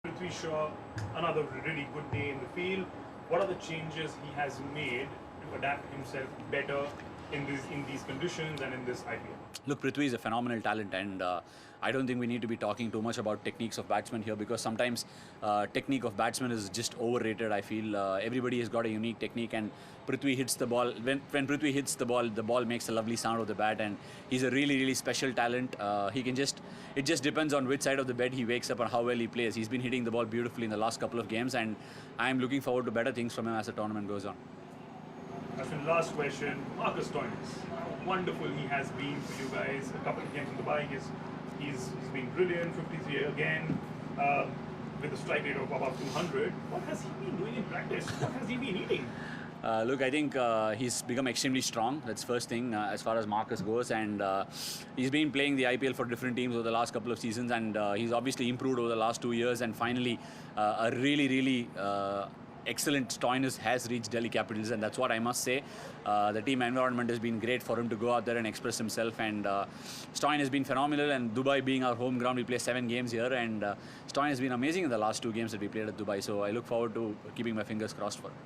Prithvi Shaw, another really good day in the field. What are the changes he has made to adapt himself better in these conditions and in this IPL? Look, Prithvi is a phenomenal talent, and I don't think we need to be talking too much about techniques of batsmen here, because sometimes technique of batsmen is just overrated. I feel everybody has got a unique technique, and Prithvi hits the ball. When Prithvi hits the ball makes a lovely sound of the bat, and he's a really special talent. It just depends on which side of the bed he wakes up and how well he plays. He's been hitting the ball beautifully in the last couple of games, and I'm looking forward to better things from him as the tournament goes on. Ashwin, last question. Marcus Stoinis. Wonderful he has been for you guys. A couple of games in Dubai. He's been brilliant. 53 again. With a strike rate of about 200. What has he been doing in practice? What has he been eating? Look, I think he's become extremely strong. That's first thing as far as Marcus goes, and he's been playing the IPL for different teams over the last couple of seasons, and he's obviously improved over the last 2 years, and finally a really excellent Stoinis has reached Delhi Capitals, and that's what I must say. The team environment has been great for him to go out there and express himself, and Stoinis has been phenomenal, and Dubai being our home ground, we play 7 games here, and Stoinis has been amazing in the last 2 games that we played at Dubai, so I look forward to keeping my fingers crossed for him.